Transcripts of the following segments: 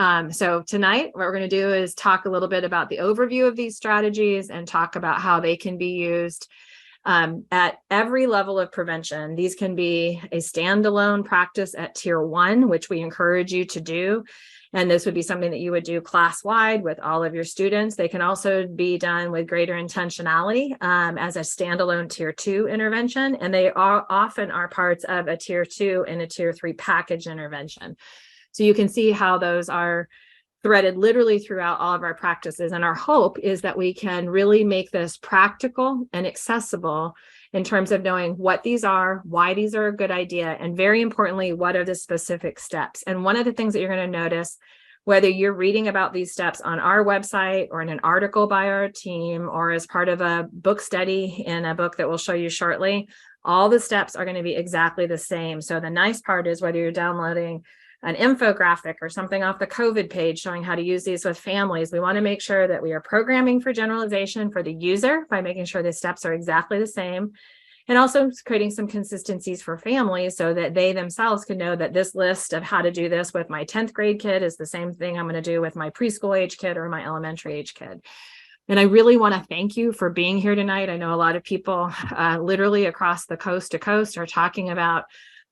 So tonight, what we're going to do is talk a little bit about the overview of these strategies and talk about how they can be used at every level of prevention. These can be a standalone practice at Tier 1, which we encourage you to do. And this would be something that you would do class-wide with all of your students. They can also be done with greater intentionality as a standalone Tier 2 intervention. And they are often are parts of a Tier 2 and a Tier 3 package intervention. So you can see how those are threaded literally throughout all of our practices. And our hope is that we can really make this practical and accessible in terms of knowing what these are, why these are a good idea, and very importantly, what are the specific steps. And one of the things that you're going to notice, whether you're reading about these steps on our website or in an article by our team or as part of a book study in a book that we'll show you shortly, all the steps are going to be exactly the same. So the nice part is whether you're downloading an infographic or something off the COVID page showing how to use these with families, we want to make sure that we are programming for generalization for the user by making sure the steps are exactly the same, and also creating some consistencies for families so that they themselves can know that this list of how to do this with my 10th grade kid is the same thing I'm going to do with my preschool age kid or my elementary age kid. And I really want to thank you for being here tonight. I know a lot of people literally across the coast to coast are talking about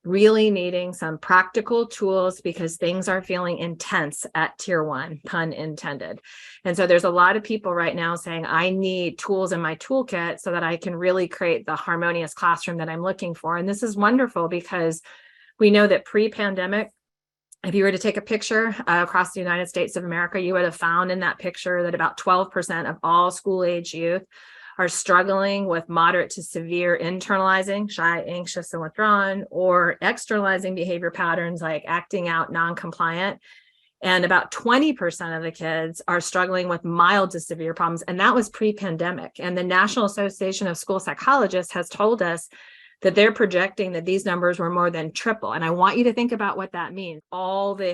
really needing some practical tools because things are feeling intense at Tier 1, pun intended. And so there's a lot of people right now saying, I need tools in my toolkit so that I can really create the harmonious classroom that I'm looking for. And this is wonderful because we know that pre-pandemic, if you were to take a picture across the United States of America, you would have found in that picture that about 12% of all school-age youth are struggling with moderate to severe internalizing, shy, anxious, and withdrawn, or externalizing behavior patterns like acting out non-compliant. And about 20% of the kids are struggling with mild to severe problems. And that was pre-pandemic. And the National Association of School Psychologists has told us that they're projecting that these numbers were more than triple. And I want you to think about what that means. All the,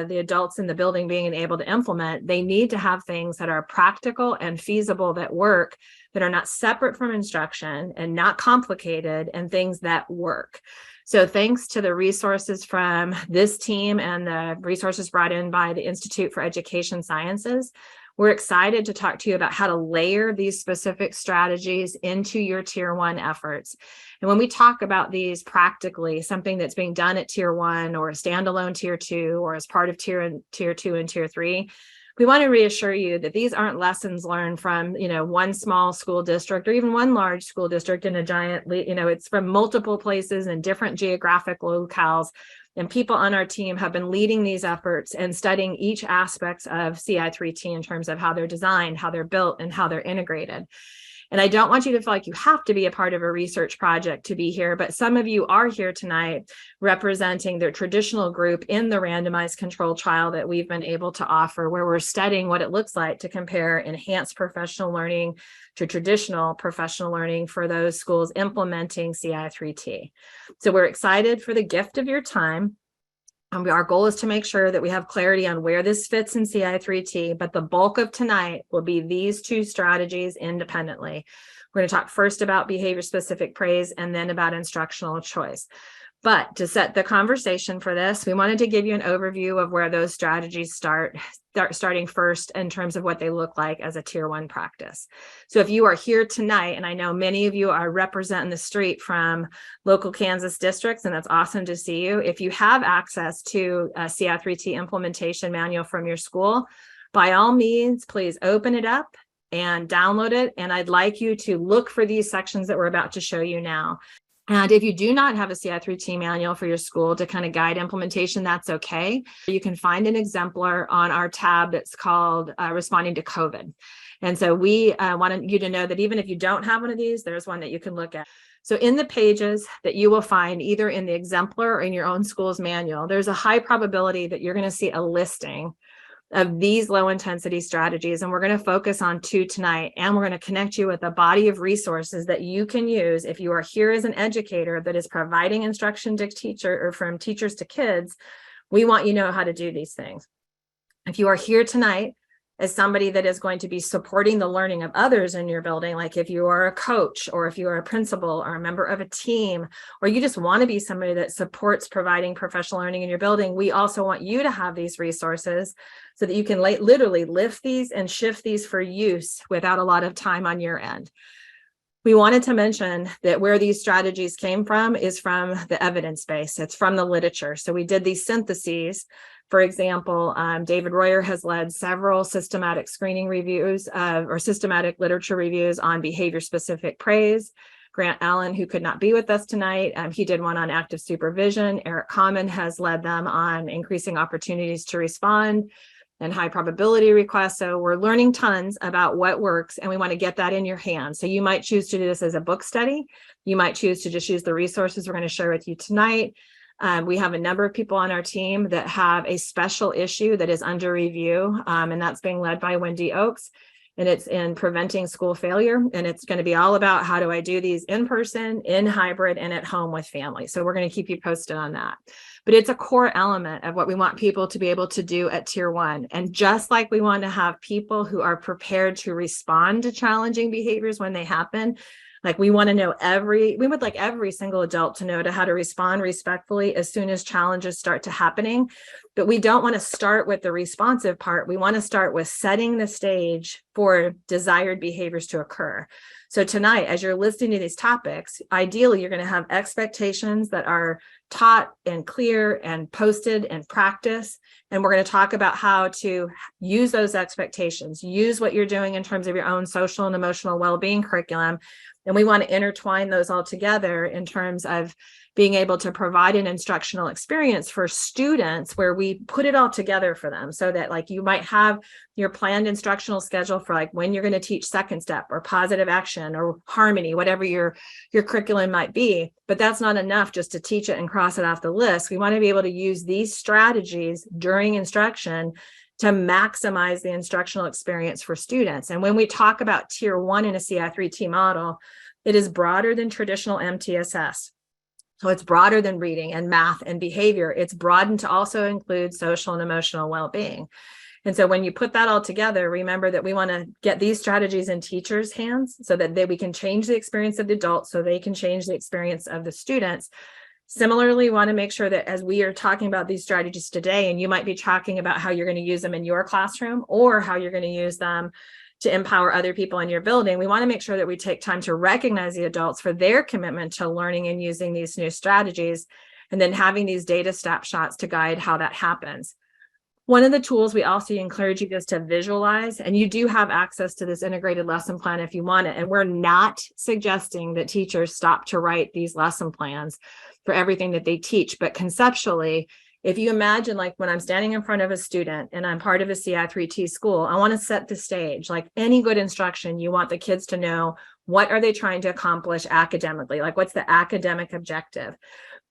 the adults in the building being able to implement, they need to have things that are practical and feasible that work, that are not separate from instruction and not complicated, and things that work. So thanks to the resources from this team and the resources brought in by the Institute for Education Sciences, we're excited to talk to you about how to layer these specific strategies into your Tier 1 efforts. And when we talk about these practically, something that's being done at Tier 1 or a standalone Tier 2 or as part of Tier 2 and Tier 3, we want to reassure you that these aren't lessons learned from, one small school district or even one large school district in a giant, it's from multiple places and different geographic locales. And people on our team have been leading these efforts and studying each aspect of Ci3T in terms of how they're designed, how they're built, and how they're integrated. And I don't want you to feel like you have to be a part of a research project to be here, but some of you are here tonight representing the traditional group in the randomized controlled trial that we've been able to offer, where we're studying what it looks like to compare enhanced professional learning to traditional professional learning for those schools implementing Ci3T. So we're excited for the gift of your time. Our goal is to make sure that we have clarity on where this fits in Ci3T, but the bulk of tonight will be these two strategies independently. We're going to talk first about behavior-specific praise and then about instructional choice. But to set the conversation for this, we wanted to give you an overview of where those strategies starting first in terms of what they look like as a Tier 1 practice. So if you are here tonight, and I know many of you are representing the street from local Kansas districts, and that's awesome to see you. If you have access to a Ci3T implementation manual from your school, by all means, please open it up and download it. And I'd like you to look for these sections that we're about to show you now. And if you do not have a Ci3T manual for your school to kind of guide implementation, that's okay. You can find an exemplar on our tab that's called Responding to COVID. And so we wanted you to know that even if you don't have one of these, there's one that you can look at. So in the pages that you will find either in the exemplar or in your own school's manual, there's a high probability that you're going to see a listing of these low intensity strategies. And we're going to focus on two tonight. And we're going to connect you with a body of resources that you can use if you are here as an educator that is providing instruction to teacher or from teachers to kids. We want you to know how to do these things. If you are here tonight as somebody that is going to be supporting the learning of others in your building, like if you are a coach or if you are a principal or a member of a team, or you just want to be somebody that supports providing professional learning in your building, we also want you to have these resources so that you can literally lift these and shift these for use without a lot of time on your end. We wanted to mention that where these strategies came from is from the evidence base. It's from the literature. So we did these syntheses. For example, David Royer has led several systematic screening reviews or systematic literature reviews on behavior-specific praise. Grant Allen, who could not be with us tonight, he did one on active supervision. Eric Common has led them on increasing opportunities to respond and high probability requests. So we're learning tons about what works, and we want to get that in your hands. So you might choose to do this as a book study. You might choose to just use the resources we're going to share with you tonight. We have a number of people on our team that have a special issue that is under review, and that's being led by Wendy Oakes, and it's in preventing school failure. And it's going to be all about how do I do these in person, in hybrid, and at home with family. So we're going to keep you posted on that. But it's a core element of what we want people to be able to do at Tier 1. And just like we want to have people who are prepared to respond to challenging behaviors when they happen, like we want to know we would like every single adult to know how to respond respectfully as soon as challenges start to happening. But we don't want to start with the responsive part. We want to start with setting the stage for desired behaviors to occur. So tonight, as you're listening to these topics, ideally, you're going to have expectations that are taught and clear and posted and practice. And we're going to talk about how to use those expectations, use what you're doing in terms of your own social and emotional well-being curriculum. And we want to intertwine those all together in terms of being able to provide an instructional experience for students where we put it all together for them, so that like you might have your planned instructional schedule for like when you're going to teach second step or positive action or harmony, whatever your curriculum might be. But that's not enough just to teach it and cross it off the list. We want to be able to use these strategies during instruction to maximize the instructional experience for students. And when we talk about Tier 1 in a Ci3T model, it is broader than traditional MTSS. So it's broader than reading and math and behavior. It's broadened to also include social and emotional well-being. And so when you put that all together, remember that we want to get these strategies in teachers' hands so that we can change the experience of the adults so they can change the experience of the students. Similarly, we want to make sure that as we are talking about these strategies today, and you might be talking about how you're going to use them in your classroom or how you're going to use them to empower other people in your building, we want to make sure that we take time to recognize the adults for their commitment to learning and using these new strategies, and then having these data snapshots to guide how that happens. One of the tools we also encourage you just to visualize, and you do have access to this integrated lesson plan if you want it. And we're not suggesting that teachers stop to write these lesson plans for everything that they teach. But conceptually, if you imagine like when I'm standing in front of a student and I'm part of a Ci3T school, I want to set the stage. Like any good instruction, you want the kids to know what are they trying to accomplish academically, like what's the academic objective.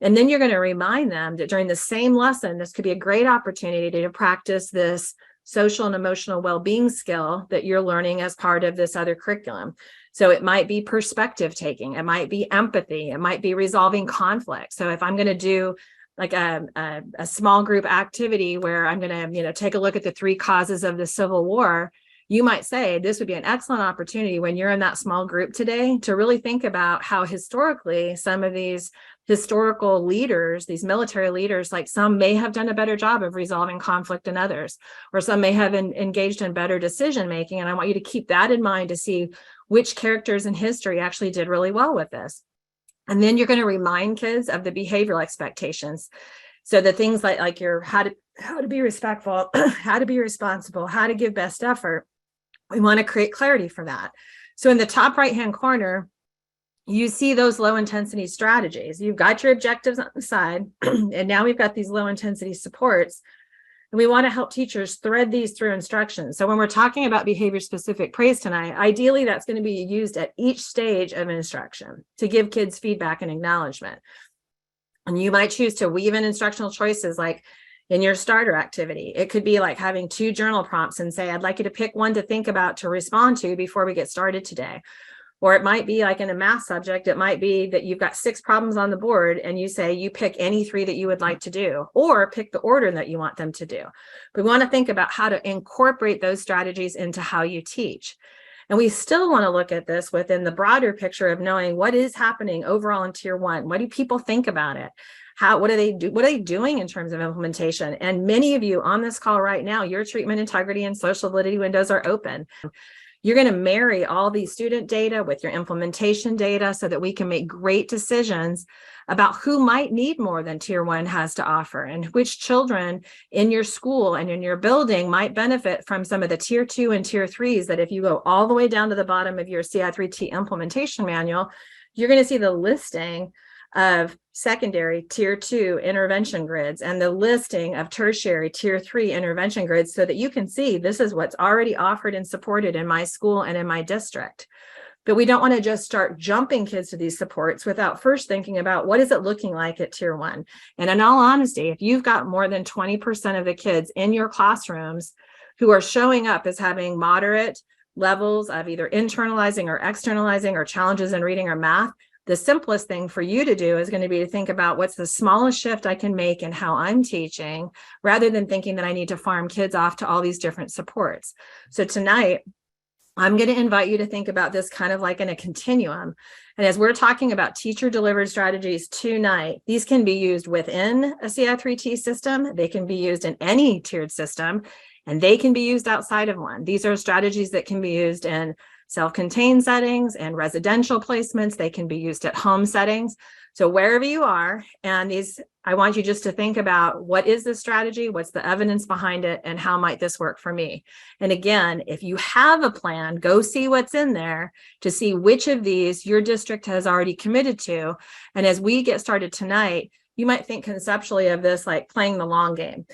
And then you're going to remind them that during the same lesson, this could be a great opportunity to practice this social and emotional well-being skill that you're learning as part of this other curriculum. So it might be perspective taking, it might be empathy, it might be resolving conflict. So if I'm going to do like a small group activity where I'm going to, take a look at the 3 causes of the Civil War, you might say this would be an excellent opportunity when you're in that small group today to really think about how historically some of these historical leaders, these military leaders, like some may have done a better job of resolving conflict than others, or some may have engaged in better decision making. And I want you to keep that in mind to see which characters in history actually did really well with this. And then you're going to remind kids of the behavioral expectations. So the things like your how to be respectful, how to be responsible, how to give best effort. We want to create clarity for that. So in the top right-hand corner, you see those low intensity strategies. You've got your objectives on the side, and now we've got these low intensity supports. And we want to help teachers thread these through instruction. So when we're talking about behavior specific praise tonight, ideally that's going to be used at each stage of instruction to give kids feedback and acknowledgement. And you might choose to weave in instructional choices like in your starter activity. It could be like having 2 journal prompts and say, I'd like you to pick one to think about to respond to before we get started today. Or it might be like in a math subject, it might be that you've got 6 problems on the board and you say you pick any 3 that you would like to do, or pick the order that you want them to do. We want to think about how to incorporate those strategies into how you teach. And we still want to look at this within the broader picture of knowing what is happening overall in Tier 1. What do people think about it? What are they doing in terms of implementation? And many of you on this call right now, your treatment integrity and social validity windows are open. You're going to marry all the student data with your implementation data so that we can make great decisions about who might need more than Tier 1 has to offer, and which children in your school and in your building might benefit from some of the Tier 2 and Tier 3s that if you go all the way down to the bottom of your Ci3T implementation manual, you're going to see the listing of secondary Tier 2 intervention grids and the listing of tertiary Tier 3 intervention grids, so that you can see this is what's already offered and supported in my school and in my district. But we don't want to just start jumping kids to these supports without first thinking about what is it looking like at Tier 1. And in all honesty, if you've got more than 20% of the kids in your classrooms who are showing up as having moderate levels of either internalizing or externalizing or challenges in reading or math, the simplest thing for you to do is going to be to think about what's the smallest shift I can make in how I'm teaching, rather than thinking that I need to farm kids off to all these different supports. So tonight, I'm going to invite you to think about this kind of like in a continuum. And as we're talking about teacher delivered strategies tonight, these can be used within a Ci3T system. They can be used in any tiered system, and they can be used outside of one. These are strategies that can be used in self-contained settings and residential placements. They can be used at home settings. So wherever you are, and I want you just to think about, what is this strategy? What's the evidence behind it? And how might this work for me? And again, if you have a plan, go see what's in there to see which of these your district has already committed to. And as we get started tonight, you might think conceptually of this like playing the long game.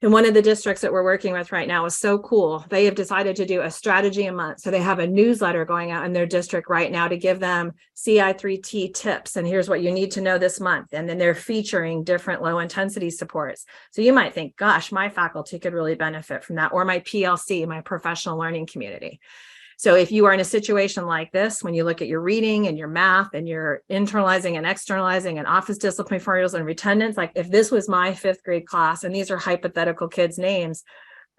And one of the districts that we're working with right now is so cool. They have decided to do a strategy a month. So they have a newsletter going out in their district right now to give them Ci3T tips. And here's what you need to know this month. And then they're featuring different low intensity supports. So you might think, gosh, my faculty could really benefit from that, or my PLC, my professional learning community. So if you are in a situation like this, when you look at your reading and your math and your internalizing and externalizing and office discipline materials and retendance, like if this was my 5th grade class and these are hypothetical kids' names,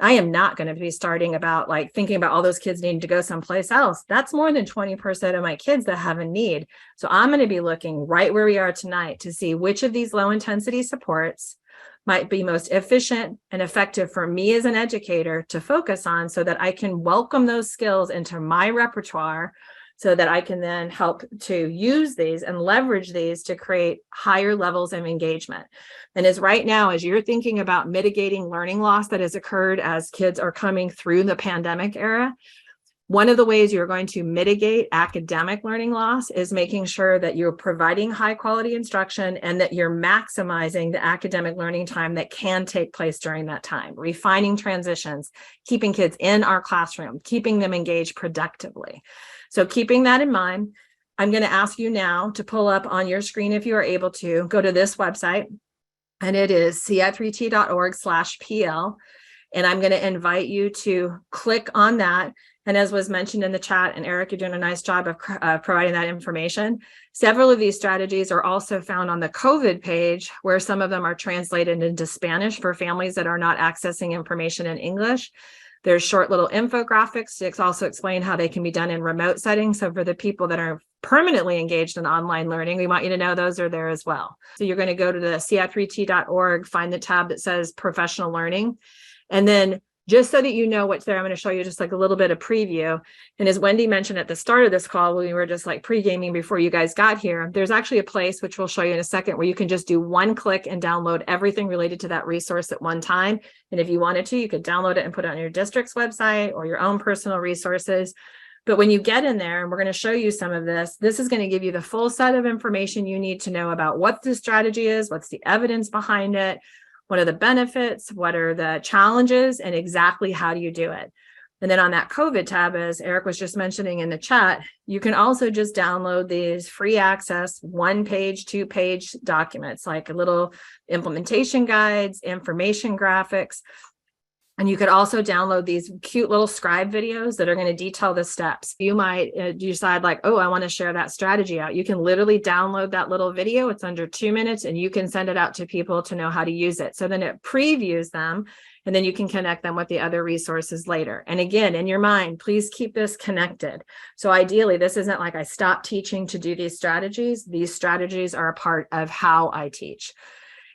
I am not going to be starting about like thinking about all those kids needing to go someplace else. That's more than 20% of my kids that have a need. So I'm going to be looking right where we are tonight to see which of these low intensity supports might be most efficient and effective for me as an educator to focus on, so that I can welcome those skills into my repertoire, so that I can then help to use these and leverage these to create higher levels of engagement. And as right now, as you're thinking about mitigating learning loss that has occurred as kids are coming through the pandemic era, one of the ways you're going to mitigate academic learning loss is making sure that you're providing high quality instruction and that you're maximizing the academic learning time that can take place during that time, refining transitions, keeping kids in our classroom, keeping them engaged productively. So keeping that in mind, I'm going to ask you now to pull up on your screen, if you are able to, go to this website, and it is ci3t.org/pl. And I'm going to invite you to click on that. And as was mentioned in the chat, and Eric, you're doing a nice job of providing that information. Several of these strategies are also found on the COVID page, where some of them are translated into Spanish for families that are not accessing information in English. There's short little infographics to also explain how they can be done in remote settings. So for the people that are permanently engaged in online learning, we want you to know those are there as well. So you're going to go to the ci3t.org, find the tab that says professional learning. And then just so that you know what's there, I'm going to show you just like a little bit of preview. And as Wendy mentioned at the start of this call, when we were just like pre-gaming before you guys got here, there's actually a place, which we'll show you in a second, where you can just do one click and download everything related to that resource at one time. And if you wanted to, you could download it and put it on your district's website or your own personal resources. But when you get in there, and we're going to show you some of this, this is going to give you the full set of information you need to know about what the strategy is, what's the evidence behind it, what are the benefits, what are the challenges, and exactly how do you do it. And then on that COVID tab, as Eric was just mentioning in the chat, you can also just download these free access 1-page, 2-page documents, like little implementation guides, information graphics. And you could also download these cute little scribe videos that are going to detail the steps. You might decide like, oh, I want to share that strategy out. You can literally download that little video. It's under 2 minutes and you can send it out to people to know how to use it. So then it previews them and then you can connect them with the other resources later. And again, in your mind, please keep this connected. So ideally, this isn't like I stopped teaching to do these strategies. These strategies are a part of how I teach.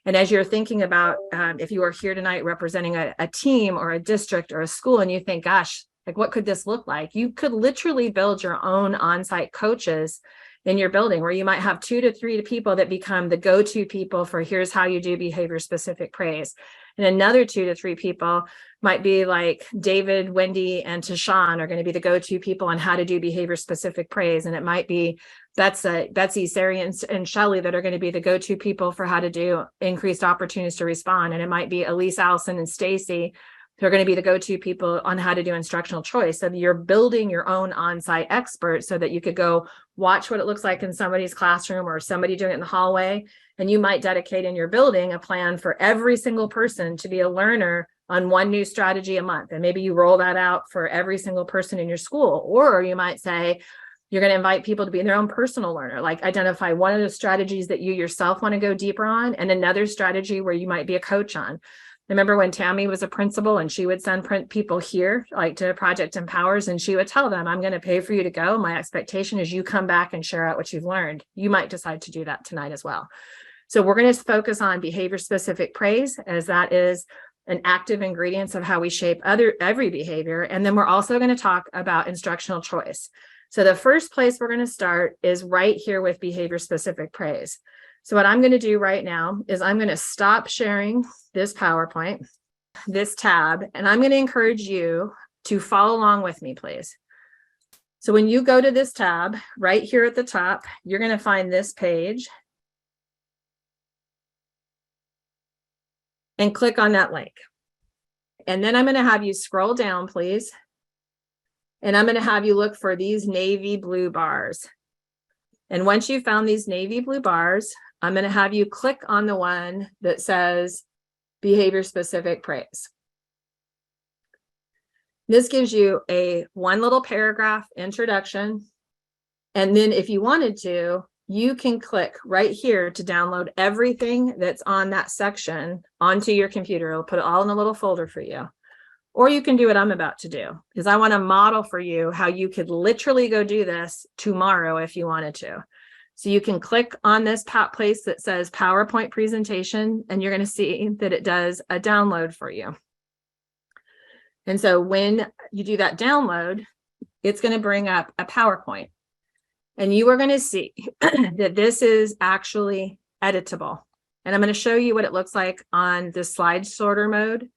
And as you're thinking about, if you are here tonight representing a team or a district or a school, and you think, gosh, like what could this look like? You could literally build your own on-site coaches in your building where you might have 2 to 3 people that become the go-to people for here's how you do behavior-specific praise. And another 2 to 3 people might be like David, Wendy, and Tashawn are going to be the go-to people on how to do behavior-specific praise. And it might be Betsy, Sari, and Shelly that are going to be the go-to people for how to do increased opportunities to respond. And it might be Elise, Allison, and Stacy who are going to be the go-to people on how to do instructional choice. So you're building your own on-site expert so that you could go watch what it looks like in somebody's classroom or somebody doing it in the hallway. And you might dedicate in your building a plan for every single person to be a learner on one new strategy a month. And maybe you roll that out for every single person in your school. Or you might say, you're going to invite people to be their own personal learner, like identify one of the strategies that you yourself want to go deeper on and another strategy where you might be a coach on. Remember when Tammy was a principal and she would send people here, like to Project Empowers, and she would tell them, I'm going to pay for you to go. My expectation is you come back and share out what you've learned. You might decide to do that tonight as well. So we're going to focus on behavior-specific praise, as that is an active ingredient of how we shape every behavior. And then we're also going to talk about instructional choice. So the first place we're going to start is right here with behavior-specific praise. So what I'm going to do right now is I'm going to stop sharing this PowerPoint, this tab, and I'm going to encourage you to follow along with me, please. So when you go to this tab right here at the top, you're going to find this page and click on that link. And then I'm going to have you scroll down, please. And I'm going to have you look for these navy blue bars. And once you've found these navy blue bars, I'm going to have you click on the one that says behavior-specific praise. This gives you one little paragraph introduction. And then if you wanted to, you can click right here to download everything that's on that section onto your computer. It'll put it all in a little folder for you. Or you can do what I'm about to do, because I want to model for you how you could literally go do this tomorrow if you wanted to. So you can click on this place that says PowerPoint presentation, and you're going to see that it does a download for you. And so when you do that download, it's going to bring up a PowerPoint. And you are going to see that this is actually editable. And I'm going to show you what it looks like on the slide sorter mode.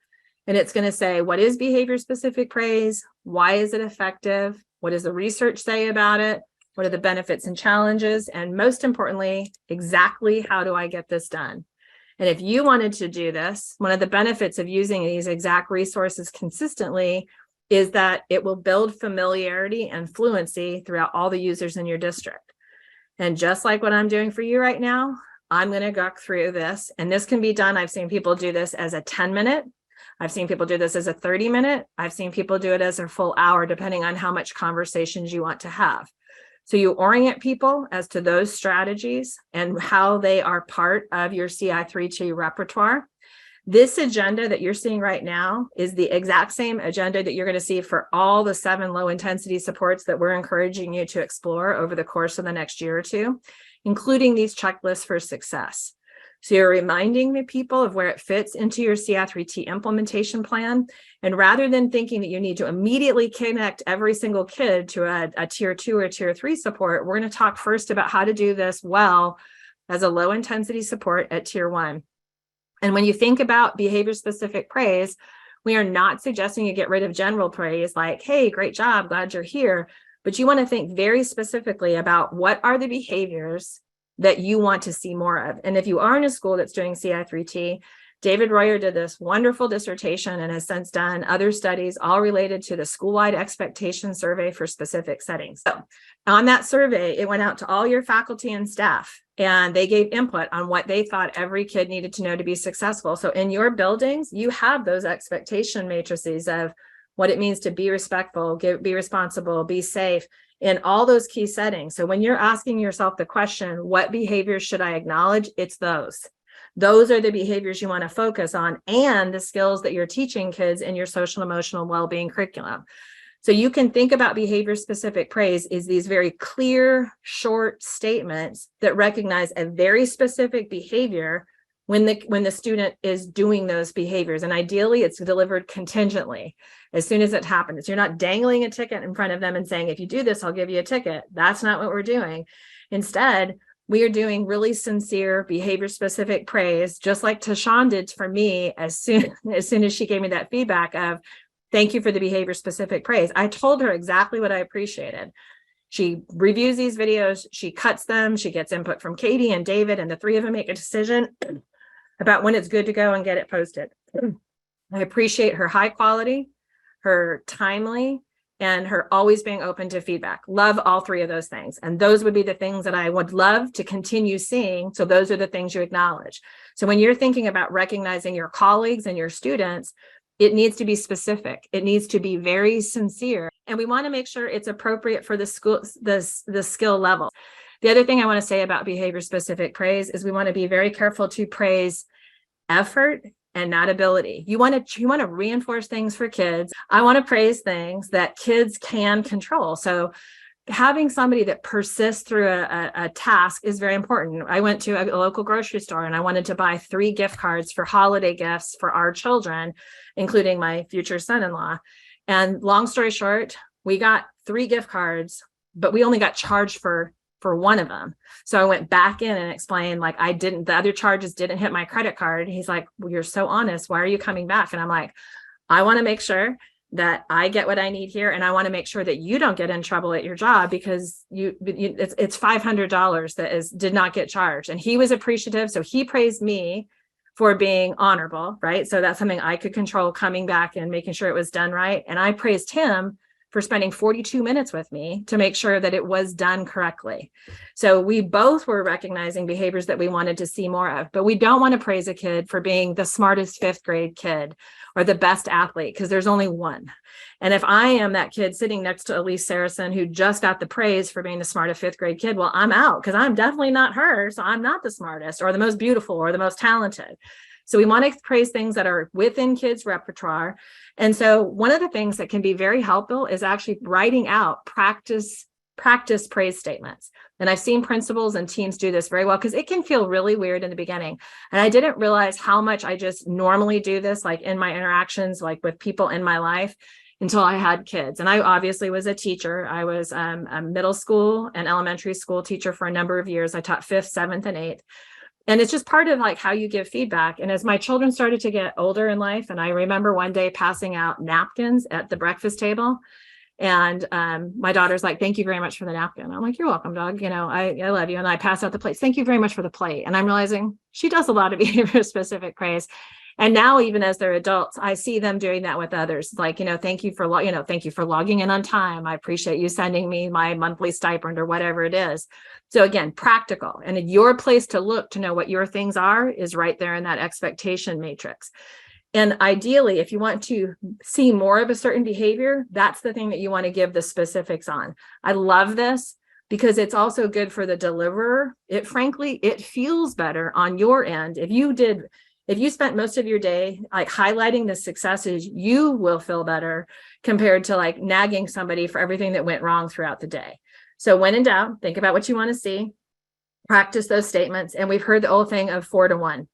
And it's going to say, what is behavior-specific praise? Why is it effective? What does the research say about it? What are the benefits and challenges? And most importantly, exactly how do I get this done? And if you wanted to do this, one of the benefits of using these exact resources consistently is that it will build familiarity and fluency throughout all the users in your district. And just like what I'm doing for you right now, I'm going to go through this. And this can be done. I've seen people do this as a 10-minute. I've seen people do this as a 30-minute. I've seen people do it as a full hour, depending on how much conversations you want to have. So you orient people as to those strategies and how they are part of your Ci3T repertoire. This agenda that you're seeing right now is the exact same agenda that you're going to see for all the 7 low intensity supports that we're encouraging you to explore over the course of the next year or two, including these checklists for success. So you're reminding the people of where it fits into your Ci3T implementation plan. And rather than thinking that you need to immediately connect every single kid to a tier 2 or tier 3 support, we're going to talk first about how to do this well as a low intensity support at tier 1. And when you think about behavior-specific praise, we are not suggesting you get rid of general praise like, hey, great job, glad you're here. But you want to think very specifically about what are the behaviors that you want to see more of. And if you are in a school that's doing Ci3T, David Royer did this wonderful dissertation and has since done other studies all related to the school-wide expectation survey for specific settings. So on that survey, it went out to all your faculty and staff. and they gave input on what they thought every kid needed to know to be successful. So in your buildings, you have those expectation matrices of what it means to be respectful, be responsible, be safe in all those key settings. So when you're asking yourself the question, what behaviors should I acknowledge? It's those. Those are the behaviors you want to focus on, and the skills that you're teaching kids in your social emotional well-being curriculum. So you can think about behavior-specific praise is these very clear, short statements that recognize a very specific behavior when the student is doing those behaviors. And ideally, it's delivered contingently as soon as it happens. You're not dangling a ticket in front of them and saying, if you do this, I'll give you a ticket. That's not what we're doing. Instead, we are doing really sincere behavior-specific praise, just like Tashawn did for me as soon as she gave me that feedback of, thank you for the behavior-specific praise. I told her exactly what I appreciated. She reviews these videos, she cuts them, she gets input from Katie and David, and the three of them make a decision about when it's good to go and get it posted. I appreciate her high quality, her timely, and her always being open to feedback. Love all three of those things. And those would be the things that I would love to continue seeing. So those are the things you acknowledge. So when you're thinking about recognizing your colleagues and your students, it needs to be specific. It needs to be very sincere. And we want to make sure it's appropriate for the school, the skill level. The other thing I want to say about behavior-specific praise is we want to be very careful to praise effort and not ability. You want to reinforce things for kids. I want to praise things that kids can control. So having somebody that persists through a task is very important. I went to a local grocery store and I wanted to buy 3 gift cards for holiday gifts for our children, including my future son-in-law. And long story short, we got 3 gift cards, but we only got charged for one of them. So I went back in and explained, like, the other charges didn't hit my credit card. He's like, well, you're so honest. Why are you coming back? And I'm like, I want to make sure that I get what I need here. And I want to make sure that you don't get in trouble at your job because it's $500 that did not get charged. And he was appreciative. So he praised me for being honorable, right? So that's something I could control, coming back and making sure it was done right. And I praised him for spending 42 minutes with me to make sure that it was done correctly. So we both were recognizing behaviors that we wanted to see more of, but we don't want to praise a kid for being the smartest 5th grade kid or the best athlete, because there's only one. And if I am that kid sitting next to Elise Saracen, who just got the praise for being the smartest 5th grade kid, well, I'm out because I'm definitely not her. So I'm not the smartest or the most beautiful or the most talented. So we want to praise things that are within kids' repertoire. And so one of the things that can be very helpful is actually writing out practice praise statements. And I've seen principals and teams do this very well because it can feel really weird in the beginning. And I didn't realize how much I just normally do this, like in my interactions, like with people in my life, until I had kids. And I obviously was a teacher. I was a middle school and elementary school teacher for a number of years. I taught 5th, 7th, and 8th. And it's just part of like how you give feedback. And as my children started to get older in life, and I remember one day passing out napkins at the breakfast table, and my daughter's like, thank you very much for the napkin. I'm like, you're welcome, dog. I love you. And I pass out the plates. Thank you very much for the plate. And I'm realizing she does a lot of behavior specific praise. And now, even as they're adults, I see them doing that with others. Like, thank you for logging in on time. I appreciate you sending me my monthly stipend or whatever it is. So again, practical. And your place to look to know what your things are is right there in that expectation matrix. And ideally, if you want to see more of a certain behavior, that's the thing that you want to give the specifics on. I love this because it's also good for the deliverer. It feels better on your end. If you spent most of your day like highlighting the successes, you will feel better compared to like nagging somebody for everything that went wrong throughout the day. So when in doubt, think about what you want to see, practice those statements. And we've heard the old thing of 4 to 1.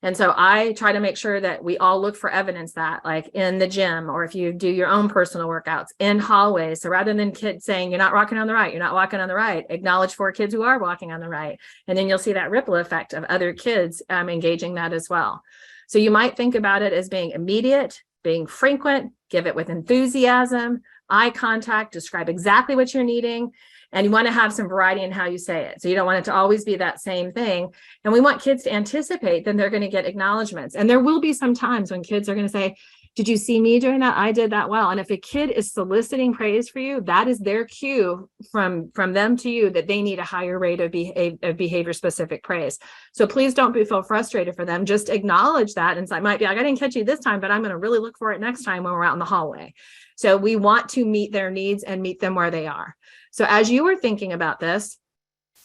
And so I try to make sure that we all look for evidence that, like in the gym, or if you do your own personal workouts, in hallways. So rather than kids saying, you're not walking on the right, you're not walking on the right, acknowledge 4 kids who are walking on the right. And then you'll see that ripple effect of other kids engaging that as well. So you might think about it as being immediate, being frequent, give it with enthusiasm, eye contact, describe exactly what you're needing. And you want to have some variety in how you say it. So you don't want it to always be that same thing. And we want kids to anticipate that they're going to get acknowledgments. And there will be some times when kids are going to say, Did you see me doing that? I did that well. And if a kid is soliciting praise for you, that is their cue from them to you that they need a higher rate of behavior specific praise. So please don't feel frustrated for them. Just acknowledge that. And so it might be like, I didn't catch you this time, but I'm going to really look for it next time when we're out in the hallway. So we want to meet their needs and meet them where they are. So as you were thinking about this,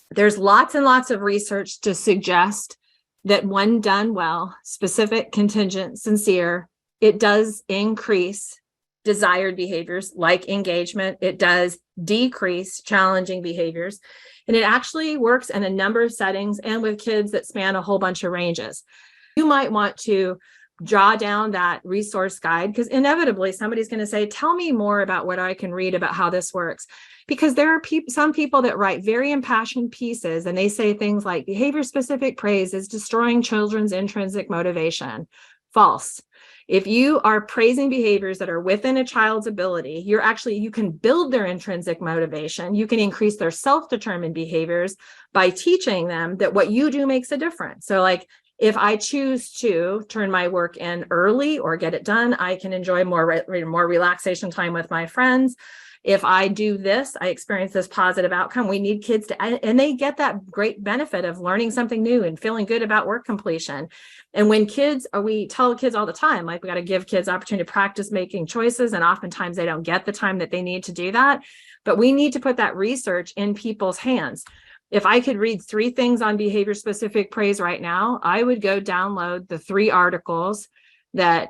there's lots and lots of research to suggest that when done well, specific, contingent, sincere, it does increase desired behaviors like engagement. It does decrease challenging behaviors. And it actually works in a number of settings and with kids that span a whole bunch of ranges. You might want to draw down that resource guide because inevitably somebody's going to say, tell me more about what I can read about how this works. Because there are some people that write very impassioned pieces and they say things like behavior specific praise is destroying children's intrinsic motivation. False. If you are praising behaviors that are within a child's ability, you can build their intrinsic motivation. You can increase their self-determined behaviors by teaching them that what you do makes a difference. So like, if I choose to turn my work in early or get it done, I can enjoy more relaxation time with my friends. If I do this, I experience this positive outcome. We need kids and they get that great benefit of learning something new and feeling good about work completion. And when we tell kids all the time, like we got to give kids opportunity to practice making choices. And oftentimes they don't get the time that they need to do that. But we need to put that research in people's hands. If I could read 3 things on behavior specific praise right now, I would go download the 3 articles that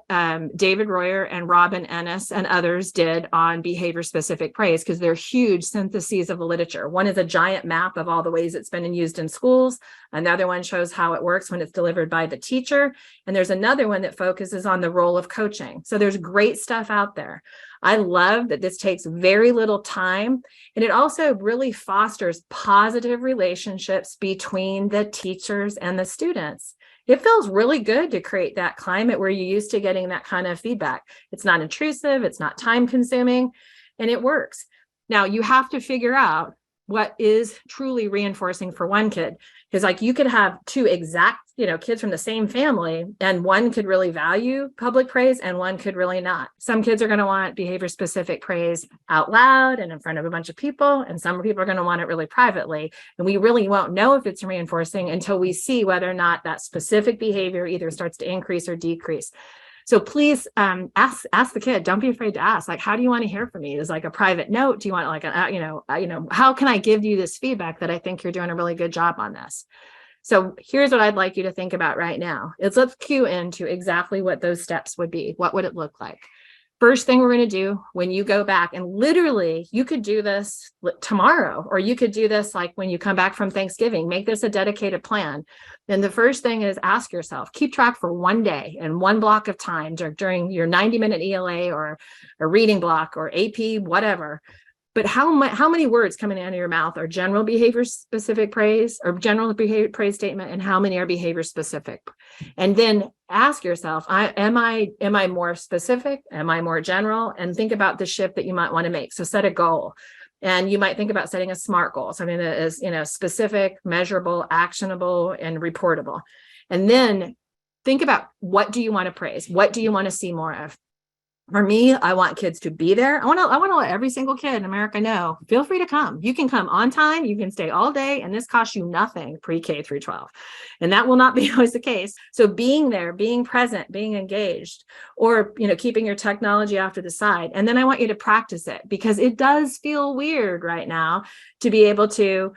David Royer and Robin Ennis and others did on behavior specific praise, because they're huge syntheses of the literature. One is a giant map of all the ways it's been used in schools. Another one shows how it works when it's delivered by the teacher. And there's another one that focuses on the role of coaching. So there's great stuff out there. I love that this takes very little time, and it also really fosters positive relationships between the teachers and the students. It feels really good to create that climate where you're used to getting that kind of feedback. It's not intrusive, it's not time consuming, and it works. Now you have to figure out what is truly reinforcing for one kid. Because like you could have 2 exact, kids from the same family, and one could really value public praise and one could really not. Some kids are going to want behavior specific praise out loud and in front of a bunch of people, and some people are going to want it really privately. And we really won't know if it's reinforcing until we see whether or not that specific behavior either starts to increase or decrease. So please ask the kid. Don't be afraid to ask. Like, how do you want to hear from me? Is like a private note? Do you want like how can I give you this feedback that I think you're doing a really good job on this? So here's what I'd like you to think about right now. Let's cue into exactly what those steps would be. What would it look like? First thing we're going to do when you go back, and literally you could do this tomorrow, or you could do this like when you come back from Thanksgiving, make this a dedicated plan. Then the first thing is ask yourself, keep track for one day and one block of time during your 90-minute ELA or a reading block or AP, whatever. But how many words coming out of your mouth are general behavior specific praise or general behavior praise statement, and how many are behavior specific? And then ask yourself, am I more specific? Am I more general? And think about the shift that you might want to make. So set a goal. And you might think about setting a SMART goal, something that is, specific, measurable, actionable, and reportable. And then think about, what do you want to praise? What do you want to see more of? For me, I want kids to be there. I want to let every single kid in America know, feel free to come. You can come on time. You can stay all day. And this costs you nothing pre-K through 12. And that will not be always the case. So being there, being present, being engaged, or, keeping your technology off to the side. And then I want you to practice it, because it does feel weird right now to be able to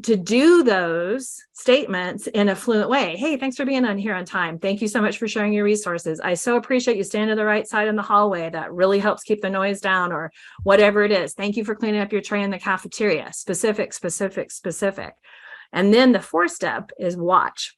do those statements in a fluent way. Hey, thanks for being on here on time. Thank you so much for sharing your resources. I so appreciate you standing to the right side in the hallway. That really helps keep the noise down, or whatever it is. Thank you for cleaning up your tray in the cafeteria. Specific, specific, specific. And then the 4th step is watch.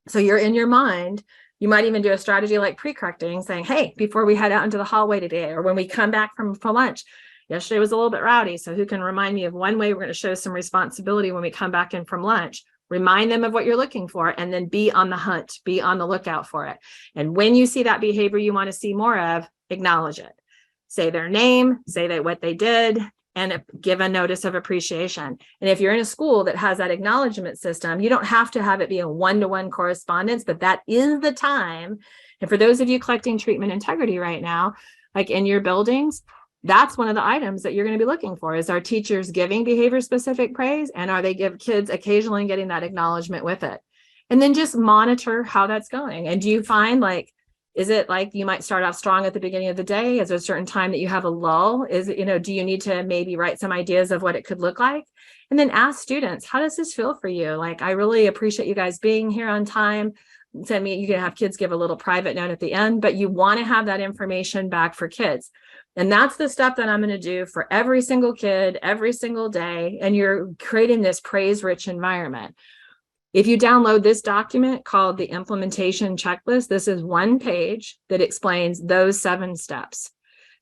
So you're in your mind. You might even do a strategy like pre-correcting, saying, hey, before we head out into the hallway today, or when we come back from lunch, yesterday was a little bit rowdy, so who can remind me of one way we're going to show some responsibility when we come back in from lunch? Remind them of what you're looking for, and then be on the hunt, be on the lookout for it. And when you see that behavior you want to see more of, acknowledge it. Say their name, say what they did, and give a notice of appreciation. And if you're in a school that has that acknowledgement system, you don't have to have it be a one-to-one correspondence, but that is the time And for those of you collecting treatment integrity right now, like in your buildings, that's one of the items that you're going to be looking for. Is our teachers giving behavior specific praise? And are they give kids occasionally getting that acknowledgement with it? And then just monitor how that's going. And do you find like, is it like you might start off strong at the beginning of the day? Is there a certain time that you have a lull? Is it, do you need to maybe write some ideas of what it could look like? And then ask students, how does this feel for you? Like, I really appreciate you guys being here on time. Send me, you can have kids give a little private note at the end, but you want to have that information back for kids. And that's the stuff that I'm going to do for every single kid, every single day. And you're creating this praise-rich environment. If you download this document called the implementation checklist, this is one page that explains those 7 steps.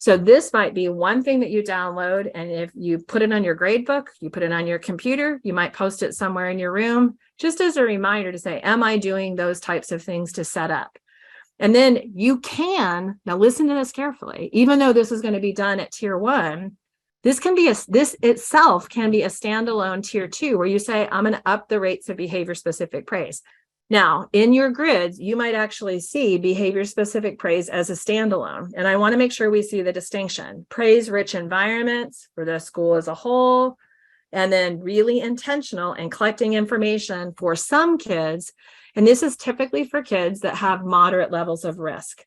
So this might be one thing that you download. And if you put it on your grade book, you put it on your computer, you might post it somewhere in your room, just as a reminder to say, am I doing those types of things to set up? And then you can, now listen to this carefully, even though this is going to be done at tier 1, this itself can be a standalone tier 2, where you say, I'm going to up the rates of behavior specific praise. Now, in your grids, you might actually see behavior specific praise as a standalone. And I want to make sure we see the distinction. Praise rich environments for the school as a whole, and then really intentional and collecting information for some kids. And this is typically for kids that have moderate levels of risk.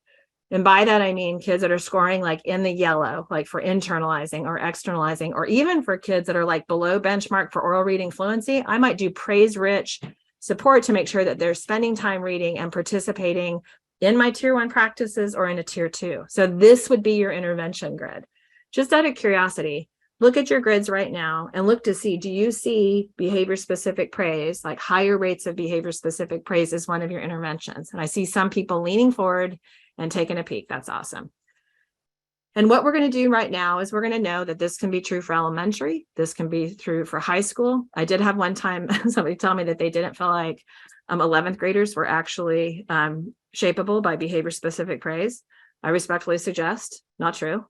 And by that, I mean kids that are scoring like in the yellow, like for internalizing or externalizing, or even for kids that are like below benchmark for oral reading fluency. I might do praise-rich support to make sure that they're spending time reading and participating in my tier 1 practices or in a tier 2. So this would be your intervention grid. Just out of curiosity, look at your grids right now and look to see, do you see behavior specific praise, like higher rates of behavior specific praise as one of your interventions? And I see some people leaning forward and taking a peek. That's awesome. And what we're going to do right now is we're going to know that this can be true for elementary. This can be true for high school. I did have one time somebody tell me that they didn't feel like 11th graders were actually shapeable by behavior specific praise. I respectfully suggest not true.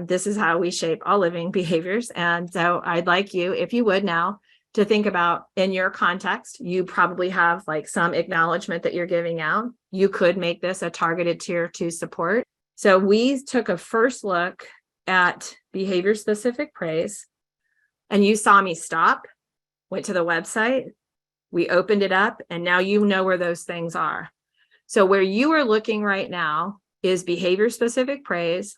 This is how we shape all living behaviors. And so I'd like you, if you would now, to think about in your context, you probably have like some acknowledgement that you're giving out. You could make this a targeted tier 2 support. So we took a first look at behavior specific praise, and you saw me stop, went to the website, we opened it up, and now you know where those things are. So where you are looking right now is behavior specific praise.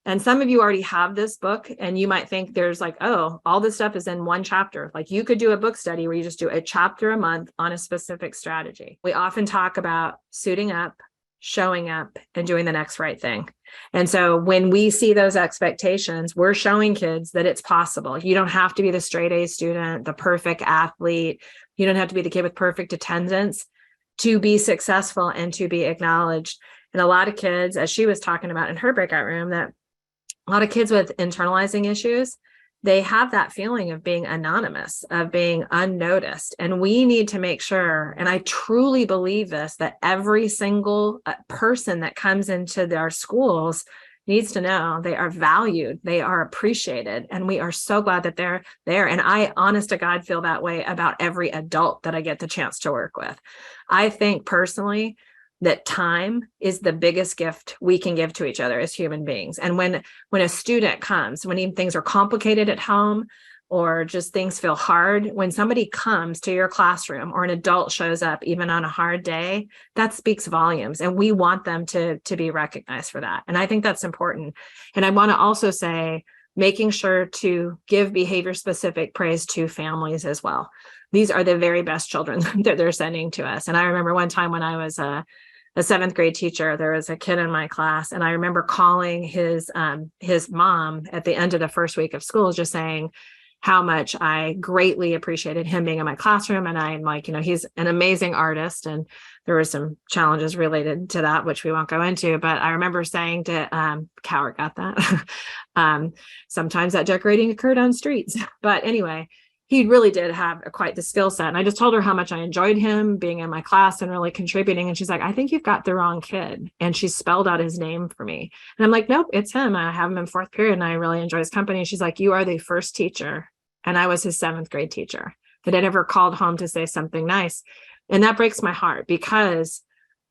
And some of you already have this book, and you might think there's like, oh, all this stuff is in one chapter. Like you could do a book study where you just do a chapter a month on a specific strategy. We often talk about suiting up, showing up, and doing the next right thing. And so when we see those expectations, we're showing kids that it's possible. You don't have to be the straight A student, the perfect athlete. You don't have to be the kid with perfect attendance to be successful and to be acknowledged. And a lot of kids, as she was talking about in her breakout room, that a lot of kids with internalizing issues, they have that feeling of being anonymous, of being unnoticed. And we need to make sure, and I truly believe this, that every single person that comes into our schools needs to know they are valued, they are appreciated, and we are so glad that they're there. And I, honest to God, feel that way about every adult that I get the chance to work with. I think personally that time is the biggest gift we can give to each other as human beings. And when a student comes, when even things are complicated at home or just things feel hard, when somebody comes to your classroom or an adult shows up even on a hard day, that speaks volumes. And we want them to be recognized for that. And I think that's important. And I want to also say, making sure to give behavior specific praise to families as well. These are the very best children that they're sending to us. And I remember one time when I was a 7th grade teacher, there was a kid in my class, and I remember calling his mom at the end of the first week of school, just saying how much I greatly appreciated him being in my classroom. And I'm like, he's an amazing artist. And there were some challenges related to that, which we won't go into. But I remember saying to Coward got that. Sometimes that decorating occurred on streets. But anyway, he really did have quite the skill set. And I just told her how much I enjoyed him being in my class and really contributing. And she's like, I think you've got the wrong kid. And she spelled out his name for me. And I'm like, nope, it's him. I have him in 4th period and I really enjoy his company. And she's like, you are the first teacher. And I was his 7th grade teacher that had ever called home to say something nice. And that breaks my heart, because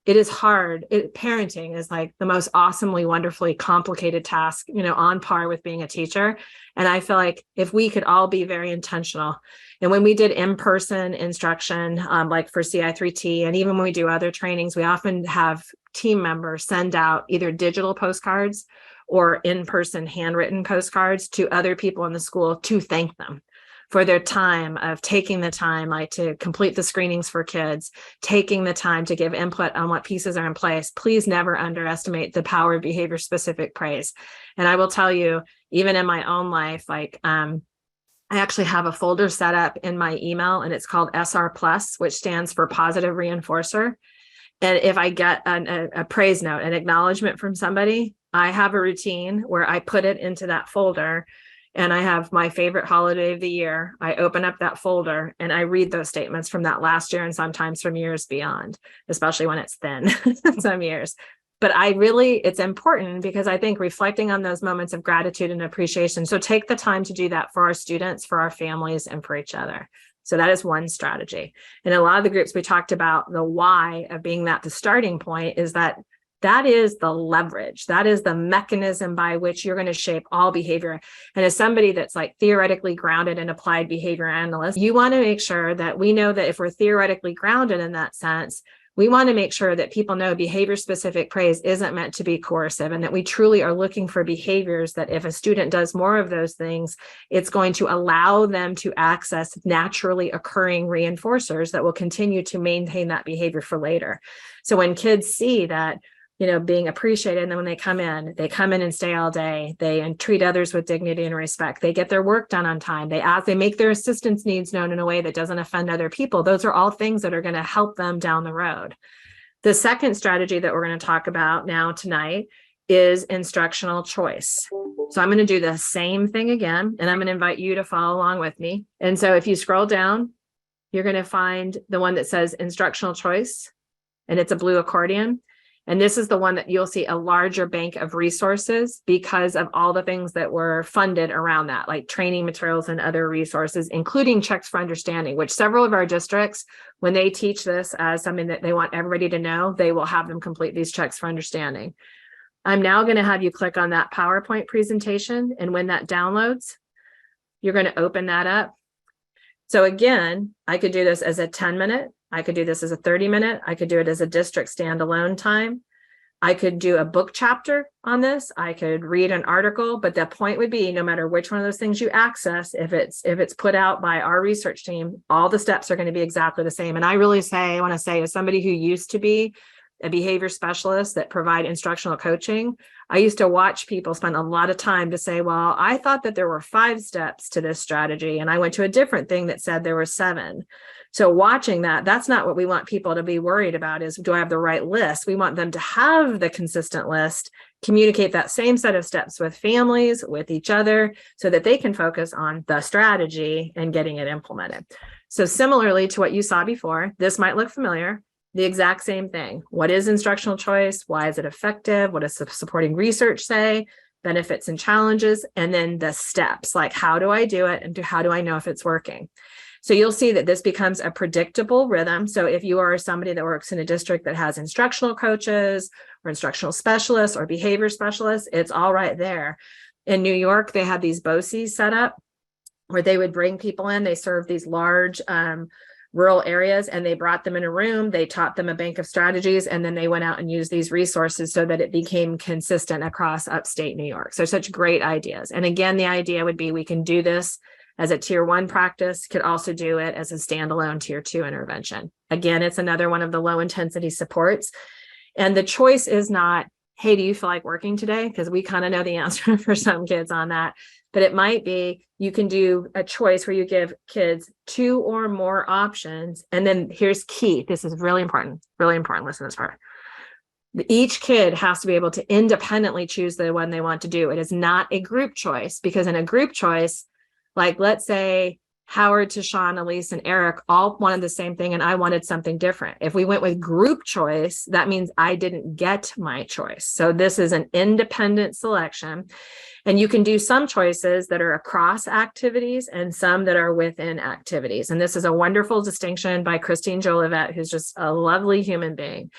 it is hard. Parenting is like the most awesomely, wonderfully complicated task, on par with being a teacher. And I feel like if we could all be very intentional. And when we did in-person instruction, like for Ci3T, and even when we do other trainings, we often have team members send out either digital postcards or in-person handwritten postcards to other people in the school to thank them for their time of taking the time, like to complete the screenings for kids, taking the time to give input on what pieces are in place. Please never underestimate the power of behavior specific praise. And I will tell you, even in my own life, like, I actually have a folder set up in my email, and it's called SR Plus, which stands for positive reinforcer. And if I get a praise note, an acknowledgement from somebody, I have a routine where I put it into that folder. And I have my favorite holiday of the year. I open up that folder and I read those statements from that last year and sometimes from years beyond, especially when it's thin, some years. But it's important because I think reflecting on those moments of gratitude and appreciation. So take the time to do that for our students, for our families, and for each other. So that is one strategy. In a lot of the groups, we talked about the why of being the starting point is that is the leverage. That is the mechanism by which you're going to shape all behavior. And as somebody that's like theoretically grounded in applied behavior analyst, you want to make sure that we know that if we're theoretically grounded in that sense, we want to make sure that people know behavior specific praise isn't meant to be coercive, and that we truly are looking for behaviors that if a student does more of those things, it's going to allow them to access naturally occurring reinforcers that will continue to maintain that behavior for later. So when kids see that, being appreciated. And then when they come in and stay all day, they treat others with dignity and respect. They get their work done on time. They make their assistance needs known in a way that doesn't offend other people. Those are all things that are going to help them down the road. The second strategy that we're going to talk about now tonight is instructional choice. So I'm going to do the same thing again, and I'm going to invite you to follow along with me. And so if you scroll down, you're going to find the one that says instructional choice, and it's a blue accordion. And this is the one that you'll see a larger bank of resources because of all the things that were funded around that, like training materials and other resources, including checks for understanding, which several of our districts, when they teach this as something that they want everybody to know, they will have them complete these checks for understanding. I'm now going to have you click on that PowerPoint presentation. And when that downloads, you're going to open that up. So again, I could do this as a 10-minute. I could do this as a 30-minute. I could do it as a district standalone time. I could do a book chapter on this. I could read an article, but the point would be no matter which one of those things you access, if it's put out by our research team, all the steps are going to be exactly the same. And I want to say as somebody who used to be a behavior specialist that provide instructional coaching, I used to watch people spend a lot of time to say, well, I thought that there were 5 steps to this strategy. And I went to a different thing that said there were 7. So watching that's not what we want people to be worried about is, do I have the right list? We want them to have the consistent list, communicate that same set of steps with families, with each other, so that they can focus on the strategy and getting it implemented. So similarly to what you saw before, this might look familiar. The exact same thing. What is instructional choice? Why is it effective? What does the supporting research say? Benefits and challenges, and then the steps, like how do I do it and how do I know if it's working? So you'll see that this becomes a predictable rhythm. So if you are somebody that works in a district that has instructional coaches or instructional specialists or behavior specialists, it's all right there. In New York, they had these BOCES set up where they would bring people in. They serve these large rural areas, and they brought them in a room. They taught them a bank of strategies, and then they went out and used these resources so that it became consistent across upstate New York. So such great ideas. And again, the idea would be we can do this as a tier 1 practice, could also do it as a standalone tier 2 intervention. Again, it's another one of the low intensity supports. And the choice is not, hey, do you feel like working today? Because we kind of know the answer for some kids on that. But it might be you can do a choice where you give kids 2 or more options. And then here's key. This is really important. Really important. Listen to this part. Each kid has to be able to independently choose the one they want to do. It is not a group choice, because in a group choice, like let's say Howard, Tashawn, Elise, and Eric all wanted the same thing, and I wanted something different. If we went with group choice, that means I didn't get my choice. So this is an independent selection. And you can do some choices that are across activities and some that are within activities. And this is a wonderful distinction by Christine Jolivet, who's just a lovely human being.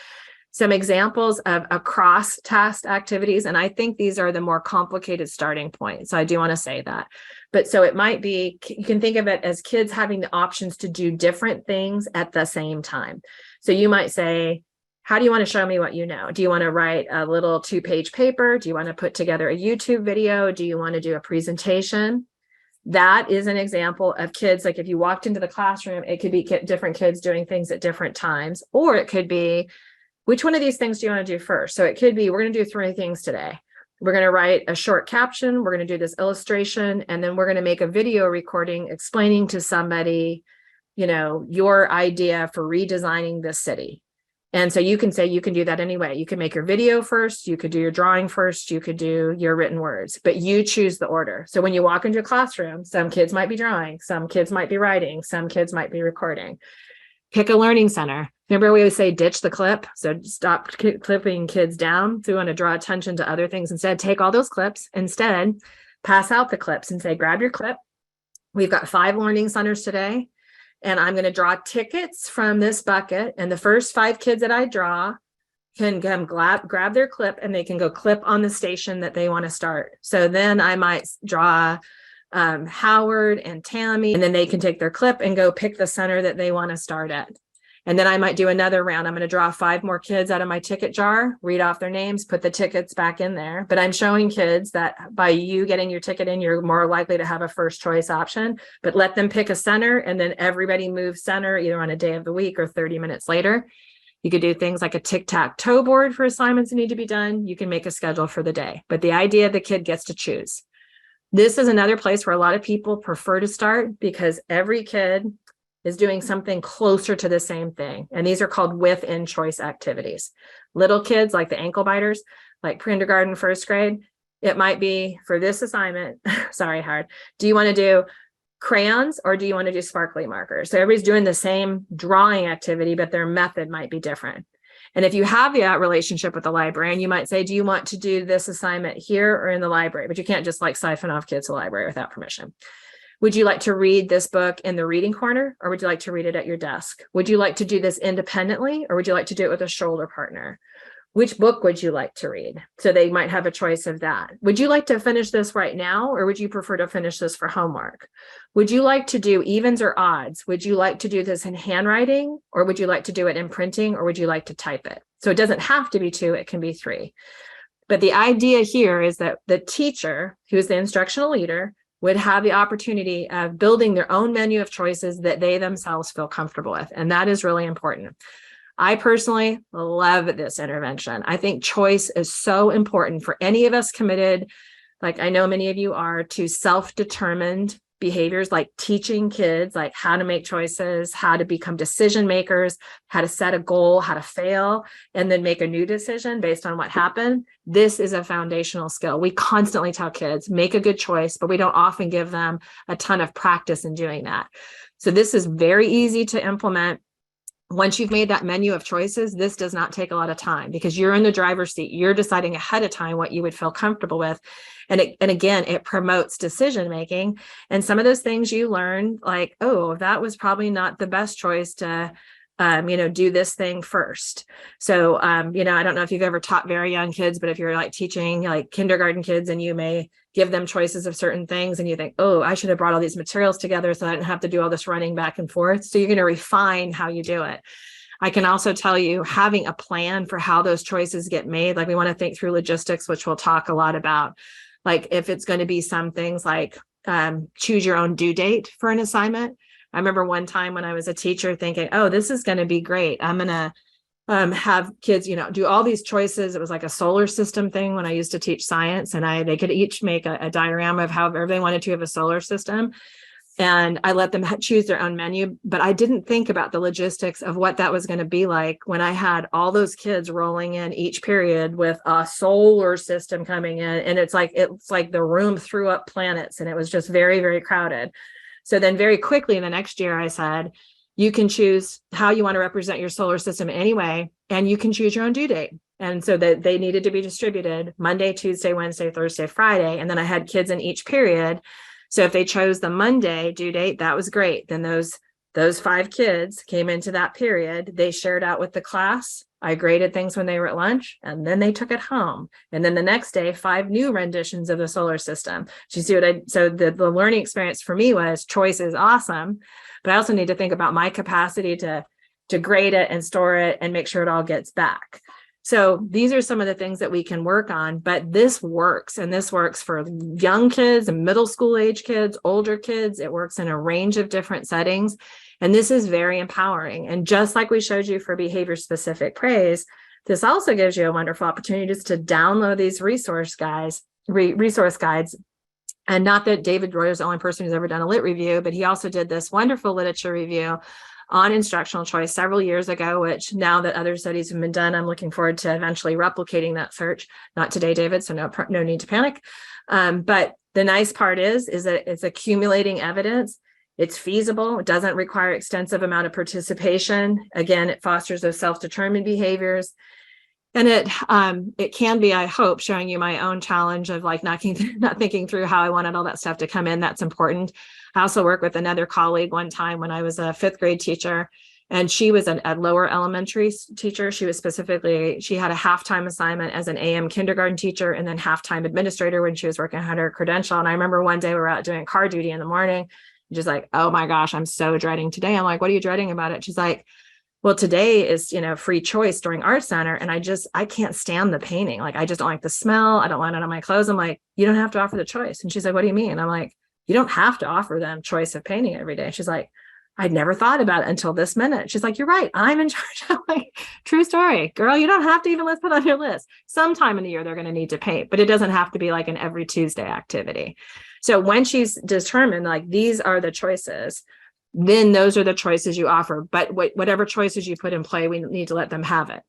some examples of across task activities. And I think these are the more complicated starting points. So I do want to say that. But so it might be, you can think of it as kids having the options to do different things at the same time. So you might say, how do you want to show me what you know? Do you want to write a little 2-page paper? Do you want to put together a YouTube video? Do you want to do a presentation? That is an example of kids. Like if you walked into the classroom, it could be different kids doing things at different times, or it could be, which one of these things do you want to do first? So it could be, we're going to do 3 things today. We're going to write a short caption. We're going to do this illustration, and then we're going to make a video recording explaining to somebody, your idea for redesigning this city. And so you can say you can do that anyway. You can make your video first, you could do your drawing first, you could do your written words, but you choose the order. So when you walk into a classroom, some kids might be drawing, some kids might be writing, some kids might be recording. Pick a learning center. Remember, we always say ditch the clip. So stop clipping kids down. So we want to draw attention to other things. Instead, take all those clips. Instead, pass out the clips and say, grab your clip. We've got 5 learning centers today. And I'm going to draw tickets from this bucket. And the first 5 kids that I draw can come grab their clip, and they can go clip on the station that they want to start. So then I might draw Howard and Tammy, and then they can take their clip and go pick the center that they want to start at. And then I might do another round. I'm going to draw 5 more kids out of my ticket jar, read off their names, put the tickets back in there. But I'm showing kids that by you getting your ticket in, you're more likely to have a first choice option, but let them pick a center, and then everybody moves center either on a day of the week or 30 minutes later. You could do things like a tic-tac-toe board for assignments that need to be done. You can make a schedule for the day, but the idea the kid gets to choose. This is another place where a lot of people prefer to start, because every kid is doing something closer to the same thing. And these are called within choice activities. Little kids, like the ankle biters, like kindergarten, first grade, it might be for this assignment, sorry, Howard, do you want to do crayons or do you want to do sparkly markers? So everybody's doing the same drawing activity, but their method might be different. And if you have that relationship with the librarian, you might say, do you want to do this assignment here or in the library? But you can't just like siphon off kids to the library without permission. Would you like to read this book in the reading corner, or would you like to read it at your desk? Would you like to do this independently, or would you like to do it with a shoulder partner? Which book would you like to read? So they might have a choice of that. Would you like to finish this right now, or would you prefer to finish this for homework? Would you like to do evens or odds? Would you like to do this in handwriting, or would you like to do it in printing, or would you like to type it? So it doesn't have to be 2, it can be 3. But the idea here is that the teacher, who's the instructional leader, would have the opportunity of building their own menu of choices that they themselves feel comfortable with. And that is really important. I personally love this intervention. I think choice is so important for any of us committed, like I know many of you are, to self-determined behaviors, like teaching kids like how to make choices, how to become decision makers, how to set a goal, how to fail, and then make a new decision based on what happened. This is a foundational skill. We constantly tell kids, make a good choice, but we don't often give them a ton of practice in doing that. So this is very easy to implement. Once you've made that menu of choices, this does not take a lot of time because you're in the driver's seat. You're deciding ahead of time what you would feel comfortable with. And again, it promotes decision making. And some of those things you learn, like, oh, that was probably not the best choice to do this thing first. So, I don't know if you've ever taught very young kids, but if you're like teaching like kindergarten kids and you may give them choices of certain things and you think, oh, I should have brought all these materials together so I didn't have to do all this running back and forth. So you're going to refine how you do it. I can also tell you having a plan for how those choices get made. Like we want to think through logistics, which we'll talk a lot about. Like if it's going to be some things like choose your own due date for an assignment. I remember one time when I was a teacher thinking, oh, this is going to be great. I'm going to have kids, do all these choices. It was like a solar system thing when I used to teach science, and they could each make a diagram of however they wanted to have a solar system. And I let them choose their own menu, but I didn't think about the logistics of what that was going to be like when I had all those kids rolling in each period with a solar system coming in. And it's like the room threw up planets, and it was just very, very crowded. So then very quickly the next year I said, you can choose how you want to represent your solar system anyway, and you can choose your own due date. And so that they needed to be distributed Monday, Tuesday, Wednesday, Thursday, Friday. And then I had kids in each period. So if they chose the Monday due date, that was great. Then those 5 kids came into that period. They shared out with the class I graded things when they were at lunch, and then they took it home. And then the next day, 5 new renditions of the solar system. Do you see what so the learning experience for me was choice is awesome, but I also need to think about my capacity to grade it and store it and make sure it all gets back. So these are some of the things that we can work on, but this works, and this works for young kids and middle school age kids, older kids. It works in a range of different settings, and this is very empowering. And just like we showed you for behavior specific praise, this also gives you a wonderful opportunity just to download these resource guides. And not that David Royer is the only person who's ever done a lit review, but he also did this wonderful literature review on instructional choice several years ago, which now that other studies have been done, I'm looking forward to eventually replicating that search. Not today, David, so no need to panic. But the nice part is that it's accumulating evidence. It's feasible. It doesn't require extensive amount of participation. Again, it fosters those self-determined behaviors. And it can be, I hope, showing you my own challenge of like not thinking through how I wanted all that stuff to come in. That's important. I also worked with another colleague one time when I was a 5th grade teacher, and she was a lower elementary teacher. She had a halftime assignment as an AM kindergarten teacher and then halftime administrator when she was working on her credential. And I remember one day we were out doing car duty in the morning, just like, oh my gosh, I'm so dreading today. I'm like, what are you dreading about it? She's like, well, today is, free choice during art center. And I can't stand the painting. Like, I just don't like the smell. I don't want it on my clothes. I'm like, you don't have to offer the choice. And she's like, what do you mean? I'm like, you don't have to offer them choice of painting every day. She's like, I'd never thought about it until this minute. She's like, you're right. I'm in charge. I'm like, true story, girl. You don't have to even list it on your list. Sometime in the year, they're going to need to paint, but it doesn't have to be like an every Tuesday activity. So when she's determined, like, these are the choices, then those are the choices you offer. But whatever choices you put in play, we need to let them have it.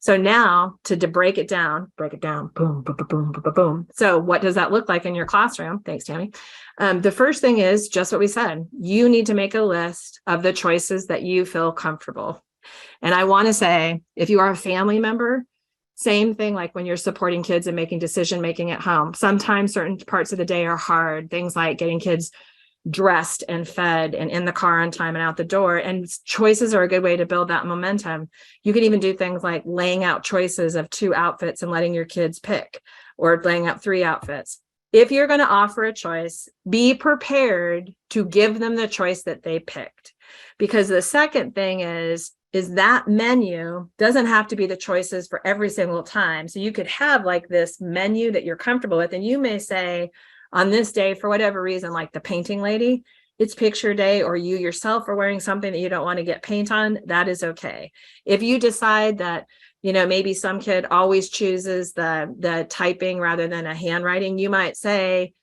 So now to break it down, boom, boom, boom, boom, boom, boom. So what does that look like in your classroom? Thanks, Tammy. The first thing is just what we said. You need to make a list of the choices that you feel comfortable. And I want to say, if you are a family member, same thing, like when you're supporting kids and making decision-making at home. Sometimes certain parts of the day are hard. Things like getting kids dressed and fed and in the car on time and out the door. And choices are a good way to build that momentum. You can even do things like laying out choices of 2 outfits and letting your kids pick, or laying out 3 outfits. If you're going to offer a choice, be prepared to give them the choice that they picked. Because the second thing is that menu doesn't have to be the choices for every single time. So you could have like this menu that you're comfortable with, and you may say, on this day, for whatever reason, like the painting lady, it's picture day, or you yourself are wearing something that you don't want to get paint on, that is okay. If you decide that, maybe some kid always chooses the typing rather than a handwriting, you might say,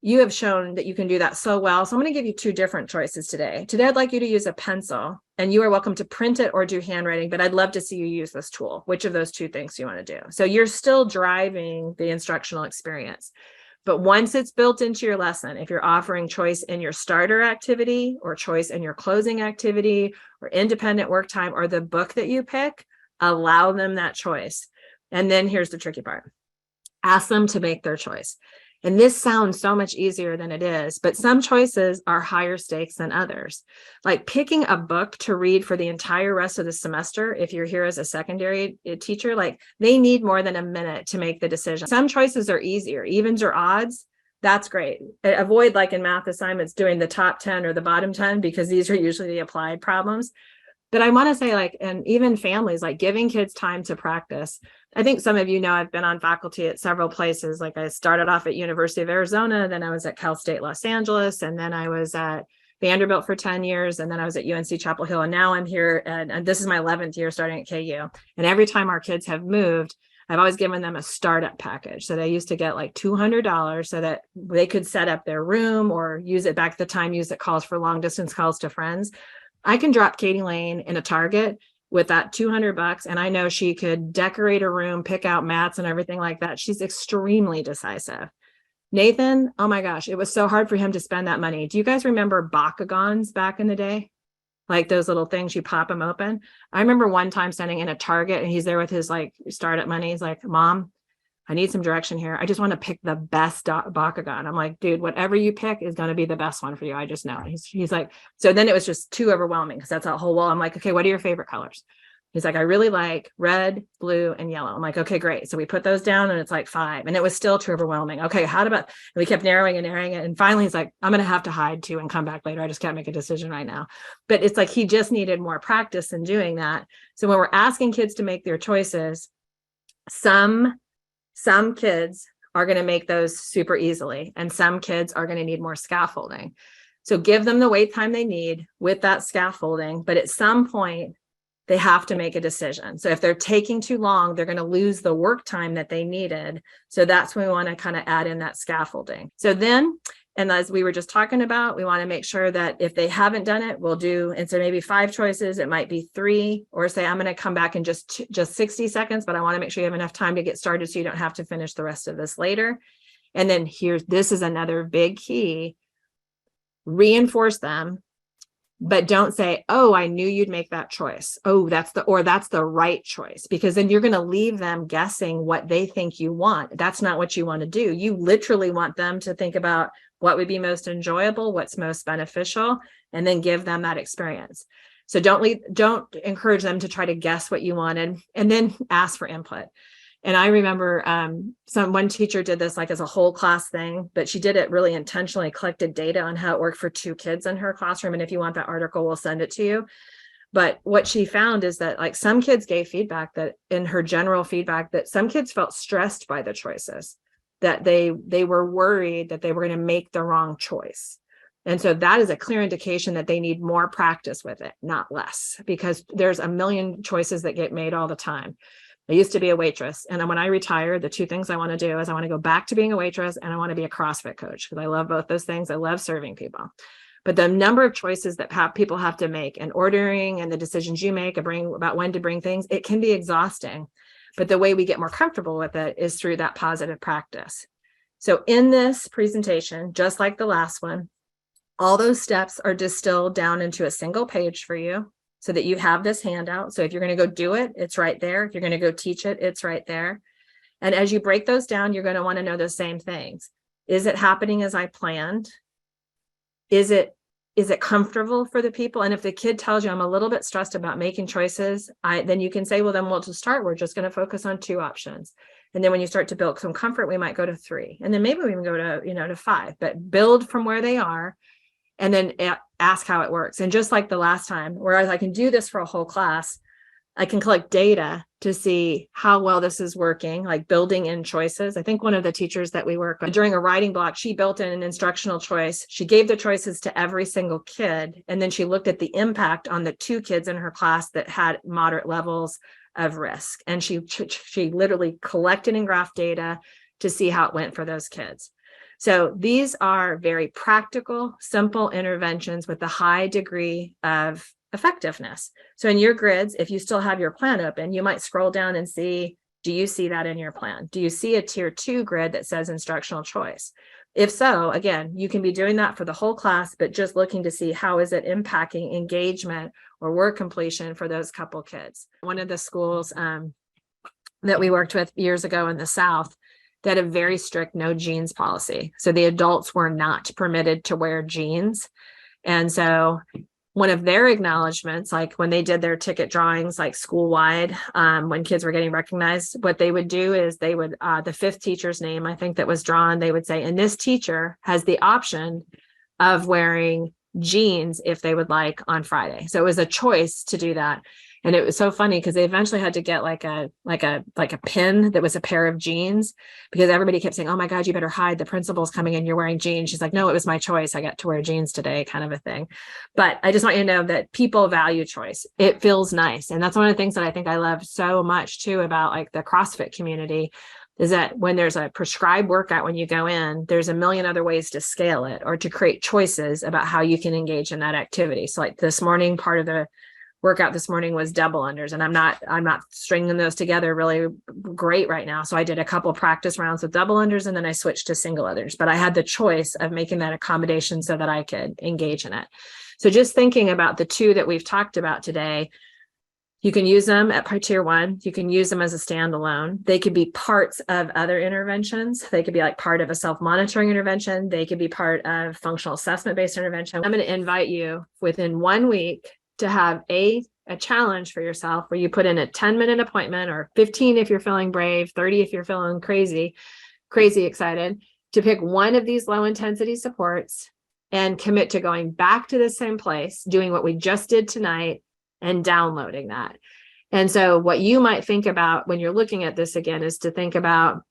you have shown that you can do that so well. So I'm going to give you 2 different choices today. Today, I'd like you to use a pencil, and you are welcome to print it or do handwriting, but I'd love to see you use this tool. Which of those 2 things do you want to do? So you're still driving the instructional experience. But once it's built into your lesson, if you're offering choice in your starter activity or choice in your closing activity or independent work time or the book that you pick, allow them that choice. And then here's the tricky part. Ask them to make their choice. And this sounds so much easier than it is, but some choices are higher stakes than others. Like picking a book to read for the entire rest of the semester, if you're here as a secondary teacher, like they need more than a minute to make the decision. Some choices are easier, evens or odds. That's great. Avoid, like in math assignments, doing the top 10 or the bottom 10, because these are usually the applied problems. But I want to say, like, and even families, like giving kids time to practice. I think some of you know I've been on faculty at several places. Like I started off at University of Arizona, then I was at Cal State Los Angeles, and then I was at Vanderbilt for 10 years, and then I was at UNC Chapel Hill, and now I'm here, and this is my 11th year starting at KU. And every time our kids have moved, I've always given them a startup package. So they used to get like $200 so that they could set up their room or use it back at the time, use it calls for long distance calls to friends. I can drop Katie Lane in a Target with that $200, and I know she could decorate a room, pick out mats and everything like that. She's extremely decisive. Nathan, oh my gosh, it was so hard for him to spend that money. Do you guys remember Bakugans back in the day? Like those little things, you pop them open. I remember one time standing in a Target and he's there with his like startup money. He's like, Mom, I need some direction here. I just want to pick the best Bakugan. I'm like, dude, whatever you pick is going to be the best one for you. I just know. He's like, so then it was just too overwhelming because that's a whole wall. I'm like, okay, what are your favorite colors? He's like, I really like red, blue, and yellow. I'm like, okay, great. So we put those down and it's like 5, and it was still too overwhelming. Okay, how about, and we kept narrowing and narrowing it. And finally he's like, I'm going to have to hide 2 and come back later. I just can't make a decision right now. But it's like, he just needed more practice in doing that. So when we're asking kids to make their choices, some kids are going to make those super easily, and some kids are going to need more scaffolding. So give them the wait time they need with that scaffolding, but at some point they have to make a decision. So if they're taking too long, they're going to lose the work time that they needed. So that's when we want to kind of add in that scaffolding. So then, and as we were just talking about, we want to make sure that if they haven't done it, we'll do, and so maybe 5 choices, it might be 3, or say, I'm going to come back in just 60 seconds, but I want to make sure you have enough time to get started so you don't have to finish the rest of this later. And then this is another big key, reinforce them, but don't say, oh, I knew you'd make that choice. Oh, that's the right choice, because then you're going to leave them guessing what they think you want. That's not what you want to do. You literally want them to think about what would be most enjoyable, what's most beneficial, and then give them that experience. So don't encourage them to try to guess what you wanted, and then ask for input. And I remember one teacher did this like as a whole class thing, but she did it really intentionally, collected data on how it worked for 2 kids in her classroom. And if you want that article, we'll send it to you. But what she found is that like some kids gave feedback, that in her general feedback, that some kids felt stressed by the choices, that they were worried that they were going to make the wrong choice. And so that is a clear indication that they need more practice with it, not less, because there's a million choices that get made all the time. I used to be a waitress, and when I retire, the 2 things I want to do is I want to go back to being a waitress, and I want to be a CrossFit coach, because I love both those things. I love serving people. But the number of choices that people have to make, and ordering, and the decisions you make about when to bring things, it can be exhausting. But the way we get more comfortable with it is through that positive practice. So in this presentation, just like the last one, all those steps are distilled down into a single page for you, so that you have this handout. So if you're going to go do it, it's right there. If you're going to go teach it, it's right there. And as you break those down, you're going to want to know the same things. Is it happening as I planned? Is it comfortable for the people? And if the kid tells you, I'm a little bit stressed about making choices, then you can say, well, then we'll just start. We're just going to focus on 2 options. And then when you start to build some comfort, we might go to 3. And then maybe we can go to 5, but build from where they are, and then ask how it works. And just like the last time, whereas I can do this for a whole class, I can collect data to see how well this is working, like building in choices. I think one of the teachers that we work with during a writing block, she built in an instructional choice. She gave the choices to every single kid. And then she looked at the impact on the 2 kids in her class that had moderate levels of risk. And she literally collected and graphed data to see how it went for those kids. So these are very practical, simple interventions with a high degree of effectiveness. So in your grids, if you still have your plan open, you might scroll down and see, do you see that in your plan? Do you see a tier 2 grid that says instructional choice? If so, again, you can be doing that for the whole class, but just looking to see how is it impacting engagement or work completion for those couple kids. One of the schools that we worked with years ago in the South, they had a very strict no jeans policy. So the adults were not permitted to wear jeans. And so one of their acknowledgments, like when they did their ticket drawings, like school-wide, when kids were getting recognized, what they would do is they would, the 5th teacher's name, I think that was drawn, they would say, and this teacher has the option of wearing jeans if they would like on Friday. So it was a choice to do that. And it was so funny because they eventually had to get like a pin that was a pair of jeans, because everybody kept saying, oh my God, you better hide, the principal's coming in, you're wearing jeans. She's like, no, it was my choice. I got to wear jeans today, kind of a thing. But I just want you to know that people value choice. It feels nice. And that's one of the things that I think I love so much too about like the CrossFit community, is that when there's a prescribed workout, when you go in, there's a million other ways to scale it or to create choices about how you can engage in that activity. So like this morning, part of the workout this morning was double unders, and I'm not stringing those together really great right now. So I did a couple practice rounds with double unders, and then I switched to single unders, but I had the choice of making that accommodation so that I could engage in it. So just thinking about the 2 that we've talked about today, you can use them at tier 1. You can use them as a standalone. They could be parts of other interventions. They could be like part of a self-monitoring intervention. They could be part of functional assessment-based intervention. I'm going to invite you within 1 week to have a a challenge for yourself where you put in a 10-minute appointment, or 15 if you're feeling brave, 30 if you're feeling crazy excited, to pick one of these low intensity supports and commit to going back to the same place, doing what we just did tonight, and downloading that. And so what you might think about when you're looking at this again is to think about,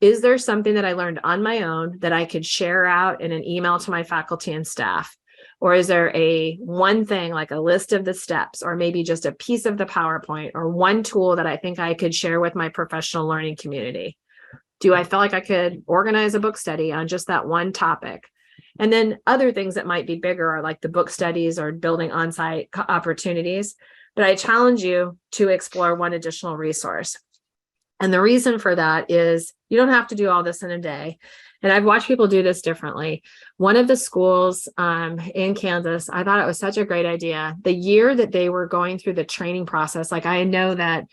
is there something that I learned on my own that I could share out in an email to my faculty and staff? Or is there one thing, like a list of the steps, or maybe just a piece of the PowerPoint, or one tool that I think I could share with my professional learning community? Do I feel like I could organize a book study on just that one topic? And then other things that might be bigger are like the book studies or building on-site opportunities. But I challenge you to explore one additional resource. And the reason for that is you don't have to do all this in a day. And I've watched people do this differently. One of the schools in Kansas, I thought it was such a great idea. The year that they were going through the training process, like I know that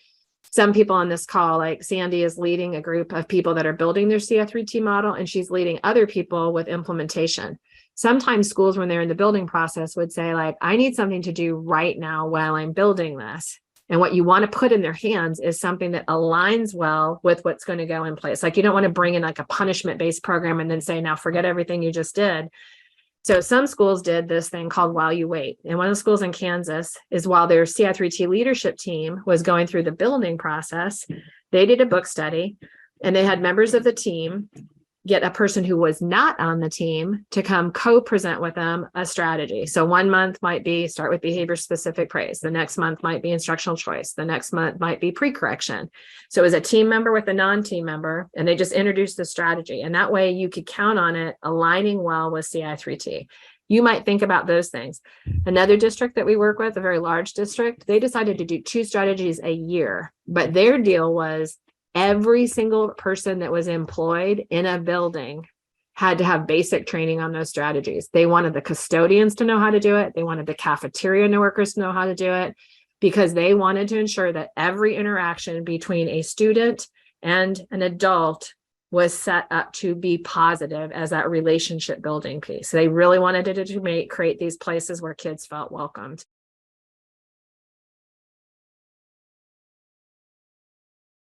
some people on this call, like Sandy, is leading a group of people that are building their Ci3T model, and she's leading other people with implementation. Sometimes schools, when they're in the building process, would say, like, I need something to do right now while I'm building this. And what you want to put in their hands is something that aligns well with what's going to go in place. Like, you don't want to bring in like a punishment-based program and then say, now forget everything you just did. So some schools did this thing called While You Wait. And one of the schools in Kansas is, while their Ci3T leadership team was going through the building process, they did a book study, and they had members of the team get a person who was not on the team to come co-present with them a strategy. So 1 month might be start with behavior specific praise. The next month might be instructional choice. The next month might be pre-correction. So it was a team member with a non-team member, and they just introduced the strategy. And that way you could count on it aligning well with Ci3T. You might think about those things. Another district that we work with, a very large district, they decided to do 2 strategies a year, but their deal was every single person that was employed in a building had to have basic training on those strategies. They wanted the custodians to know how to do it. They wanted the cafeteria workers to know how to do it, because they wanted to ensure that every interaction between a student and an adult was set up to be positive as that relationship building piece. They really wanted it to create these places where kids felt welcomed.